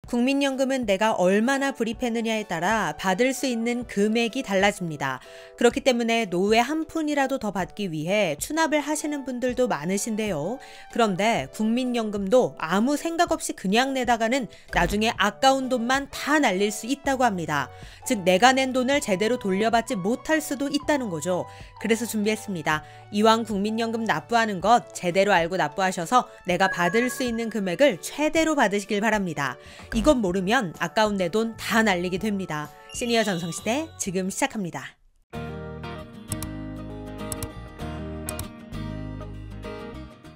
국민연금은 내가 얼마나 불입했느냐에 따라 받을 수 있는 금액이 달라집니다. 그렇기 때문에 노후에 한 푼이라도 더 받기 위해 추납을 하시는 분들도 많으신데요. 그런데 국민연금도 아무 생각 없이 그냥 내다가는 나중에 아까운 돈만 다 날릴 수 있다고 합니다. 즉 내가 낸 돈을 제대로 돌려받지 못할 수도 있다는 거죠. 그래서 준비했습니다. 이왕 국민연금 납부하는 것 제대로 알고 납부하셔서 내가 받을 수 있는 금액을 최대로 받으시길 바랍니다. 이것 모르면 아까운 내 돈 다 날리게 됩니다. 시니어 전성시대 지금 시작합니다.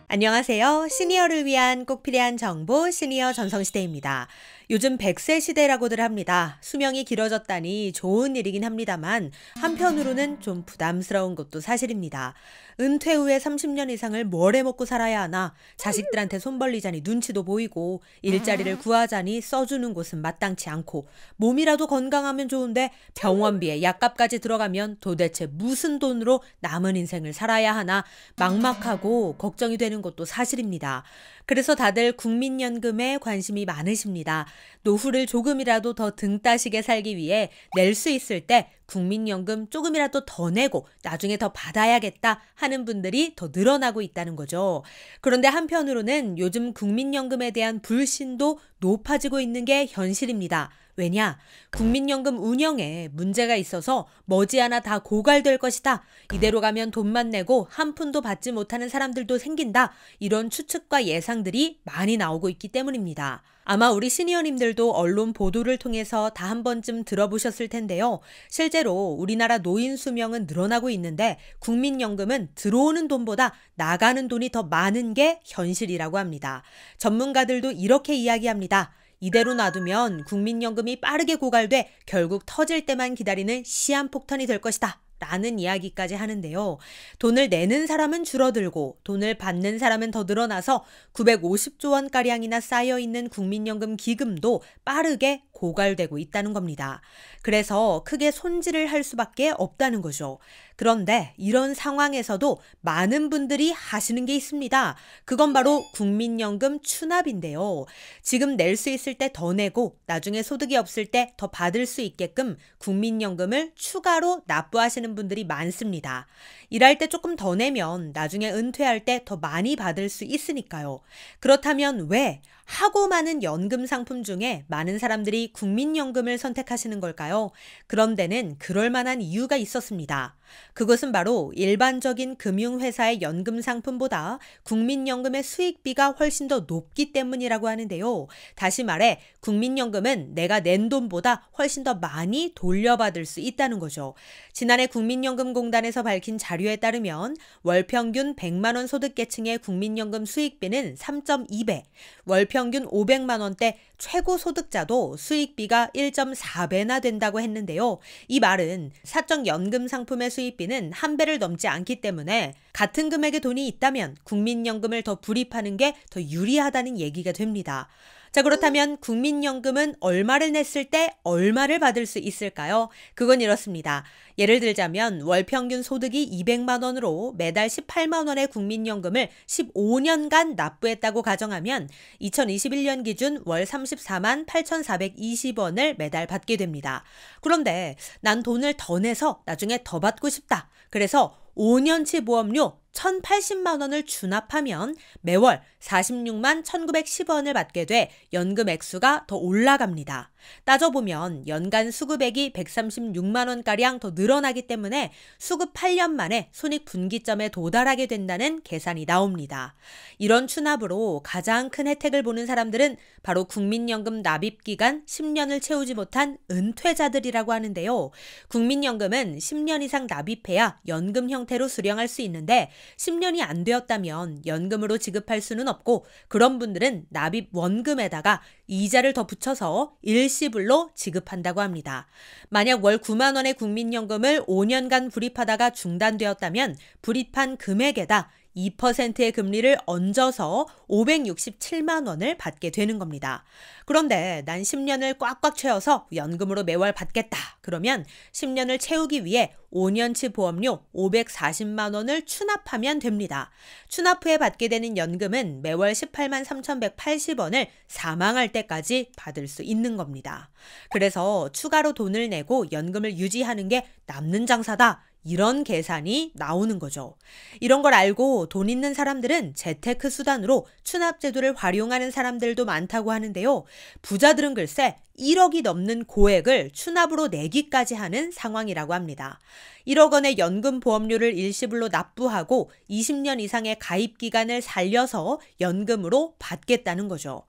안녕하세요. 시니어를 위한 꼭 필요한 정보 시니어 전성시대입니다. 요즘 100세 시대라고들 합니다. 수명이 길어졌다니 좋은 일이긴 합니다만 한편으로는 좀 부담스러운 것도 사실입니다. 은퇴 후에 30년 이상을 뭘 해먹고 살아야 하나, 자식들한테 손 벌리자니 눈치도 보이고 일자리를 구하자니 써주는 곳은 마땅치 않고 몸이라도 건강하면 좋은데 병원비에 약값까지 들어가면 도대체 무슨 돈으로 남은 인생을 살아야 하나 막막하고 걱정이 되는 것도 사실입니다. 그래서 다들 국민연금에 관심이 많으십니다. 노후를 조금이라도 더 등 따시게 살기 위해 낼 수 있을 때 국민연금 조금이라도 더 내고 나중에 더 받아야겠다 하는 분들이 더 늘어나고 있다는 거죠. 그런데 한편으로는 요즘 국민연금에 대한 불신도 높아지고 있는 게 현실입니다. 왜냐? 국민연금 운영에 문제가 있어서 머지않아 다 고갈될 것이다. 이대로 가면 돈만 내고 한 푼도 받지 못하는 사람들도 생긴다. 이런 추측과 예상들이 많이 나오고 있기 때문입니다. 아마 우리 시니어님들도 언론 보도를 통해서 다 한 번쯤 들어보셨을 텐데요. 실제로 우리나라 노인 수명은 늘어나고 있는데 국민연금은 들어오는 돈보다 나가는 돈이 더 많은 게 현실이라고 합니다. 전문가들도 이렇게 이야기합니다. 이대로 놔두면 국민연금이 빠르게 고갈돼 결국 터질 때만 기다리는 시한폭탄이 될 것이다. 라는 이야기까지 하는데요. 돈을 내는 사람은 줄어들고 돈을 받는 사람은 더 늘어나서 950조 원가량이나 쌓여있는 국민연금 기금도 빠르게 고갈되고 있다는 겁니다. 그래서 크게 손질을 할 수밖에 없다는 거죠. 그런데 이런 상황에서도 많은 분들이 하시는 게 있습니다. 그건 바로 국민연금 추납인데요. 지금 낼 수 있을 때 더 내고 나중에 소득이 없을 때 더 받을 수 있게끔 국민연금을 추가로 납부하시는 분들이 많습니다. 일할 때 조금 더 내면 나중에 은퇴할 때 더 많이 받을 수 있으니까요. 그렇다면 왜 하고 많은 연금 상품 중에 많은 사람들이 국민연금을 선택하시는 걸까요? 그런 데는 그럴 만한 이유가 있었습니다. 그것은 바로 일반적인 금융회사의 연금 상품보다 국민연금의 수익비가 훨씬 더 높기 때문이라고 하는데요. 다시 말해 국민연금은 내가 낸 돈보다 훨씬 더 많이 돌려받을 수 있다는 거죠. 지난해 국민연금공단에서 밝힌 자료에 따르면 월 평균 100만 원 소득계층의 국민연금 수익비는 3.2배, 월 평균 500만 원대 최고 소득자도 수익비가 1.4배나 된다고 했는데요. 이 말은 사적 연금 상품의 수익비는 한 배를 넘지 않기 때문에 같은 금액의 돈이 있다면 국민연금을 더 불입하는 게 더 유리하다는 얘기가 됩니다. 자, 그렇다면 국민연금은 얼마를 냈을 때 얼마를 받을 수 있을까요? 그건 이렇습니다. 예를 들자면 월 평균 소득이 200만 원으로 매달 18만 원의 국민연금을 15년간 납부했다고 가정하면 2021년 기준 월 34만 8,420원을 매달 받게 됩니다. 그런데 난 돈을 더 내서 나중에 더 받고 싶다. 그래서 5년치 보험료 1,080만 원을 주납하면 매월 46만 1,910원을 받게 돼 연금 액수가 더 올라갑니다. 따져보면 연간 수급액이 136만 원가량 더 늘어나기 때문에 수급 8년 만에 손익분기점에 도달하게 된다는 계산이 나옵니다. 이런 추납으로 가장 큰 혜택을 보는 사람들은 바로 국민연금 납입기간 10년을 채우지 못한 은퇴자들이라고 하는데요. 국민연금은 10년 이상 납입해야 연금 형태로 수령할 수 있는데 10년이 안 되었다면 연금으로 지급할 수는 없고 그런 분들은 납입 원금에다가 이자를 더 붙여서 일시불로 지급한다고 합니다. 만약 월 9만 원의 국민연금을 5년간 불입하다가 중단되었다면 불입한 금액에다 2%의 금리를 얹어서 567만 원을 받게 되는 겁니다. 그런데 난 10년을 꽉꽉 채워서 연금으로 매월 받겠다. 그러면 10년을 채우기 위해 5년치 보험료 540만 원을 추납하면 됩니다. 추납 후에 받게 되는 연금은 매월 18만 3,180원을 사망할 때까지 받을 수 있는 겁니다. 그래서 추가로 돈을 내고 연금을 유지하는 게 남는 장사다. 이런 계산이 나오는 거죠. 이런 걸 알고 돈 있는 사람들은 재테크 수단으로 추납제도를 활용하는 사람들도 많다고 하는데요. 부자들은 글쎄 1억이 넘는 고액을 추납으로 내기까지 하는 상황이라고 합니다. 1억 원의 연금 보험료를 일시불로 납부하고 20년 이상의 가입 기간을 살려서 연금으로 받겠다는 거죠.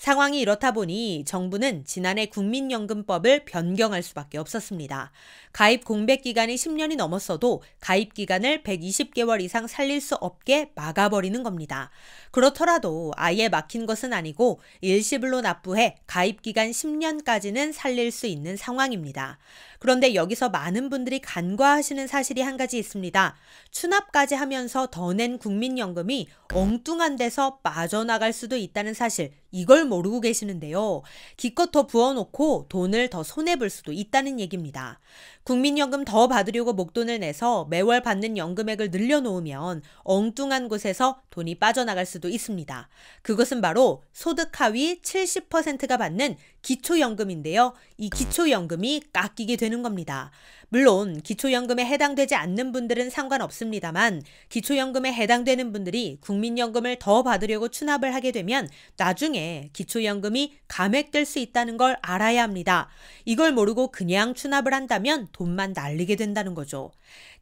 상황이 이렇다 보니 정부는 지난해 국민연금법을 변경할 수밖에 없었습니다. 가입 공백 기간이 10년이 넘었어도 가입 기간을 120개월 이상 살릴 수 없게 막아버리는 겁니다. 그렇더라도 아예 막힌 것은 아니고 일시불로 납부해 가입 기간 10년까지는 살릴 수 있는 상황입니다. 그런데 여기서 많은 분들이 간과하시는 사실이 한 가지 있습니다. 추납까지 하면서 더 낸 국민연금이 엉뚱한 데서 빠져나갈 수도 있다는 사실, 이걸 모르고 계시는데요. 기껏 더 부어놓고 돈을 더 손해볼 수도 있다는 얘기입니다. 국민연금 더 받으려고 목돈을 내서 매월 받는 연금액을 늘려놓으면 엉뚱한 곳에서 돈이 빠져나갈 수도 있습니다. 그것은 바로 소득 하위 70%가 받는 기초연금인데요. 이 기초연금이 깎이게 되는 겁니다. 물론 기초연금에 해당되지 않는 분들은 상관없습니다만 기초연금에 해당되는 분들이 국민연금을 더 받으려고 추납을 하게 되면 나중에 기초연금이 감액될 수 있다는 걸 알아야 합니다. 이걸 모르고 그냥 추납을 한다면 돈만 날리게 된다는 거죠.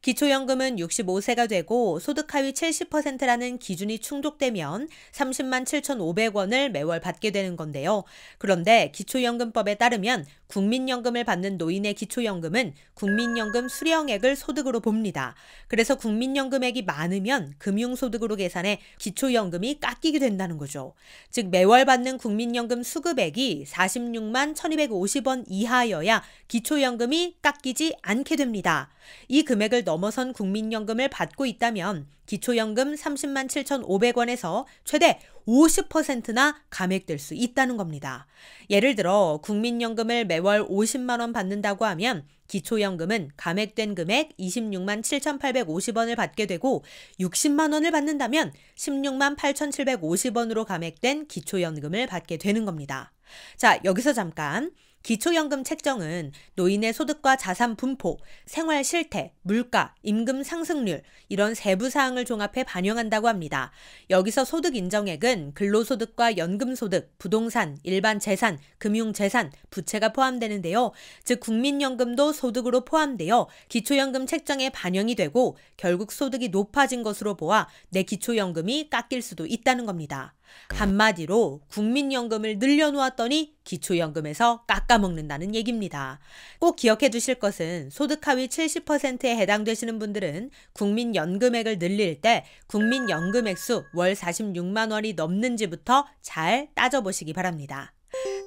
기초연금은 65세가 되고 소득 하위 70%라는 기준이 충족되면 30만 7,500원을 매월 받게 되는 건데요. 그런데 기초연금법에 따르면 국민연금을 받는 노인의 기초연금은 국민연금 수령액을 소득으로 봅니다. 그래서 국민연금액이 많으면 금융소득으로 계산해 기초연금이 깎이게 된다는 거죠. 즉 매월 받는 국민연금 수급액이 46만 1,250원 이하여야 기초연금이 깎이지 않게 됩니다. 이 금액을 넘어선 국민연금을 받고 있다면 기초연금 30만 7,500원에서 최대 50%나 감액될 수 있다는 겁니다. 예를 들어 국민연금을 매월 50만 원 받는다고 하면 기초연금은 감액된 금액 26만 7,850원을 받게 되고 60만 원을 받는다면 16만 8,750원으로 감액된 기초연금을 받게 되는 겁니다. 자, 여기서 잠깐. 기초연금 책정은 노인의 소득과 자산 분포, 생활 실태, 물가, 임금 상승률 이런 세부 사항을 종합해 반영한다고 합니다. 여기서 소득 인정액은 근로소득과 연금소득, 부동산, 일반 재산, 금융재산, 부채가 포함되는데요. 즉 국민연금도 소득으로 포함되어 기초연금 책정에 반영이 되고 결국 소득이 높아진 것으로 보아 내 기초연금이 깎일 수도 있다는 겁니다. 한마디로 국민연금을 늘려놓았더니 기초연금에서 깎아먹는다는 얘기입니다. 꼭 기억해 두실 것은 소득 하위 70%에 해당되시는 분들은 국민연금액을 늘릴 때 국민연금 액수 월 46만 원이 넘는지부터 잘 따져보시기 바랍니다.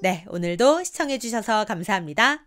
네, 오늘도 시청해 주셔서 감사합니다.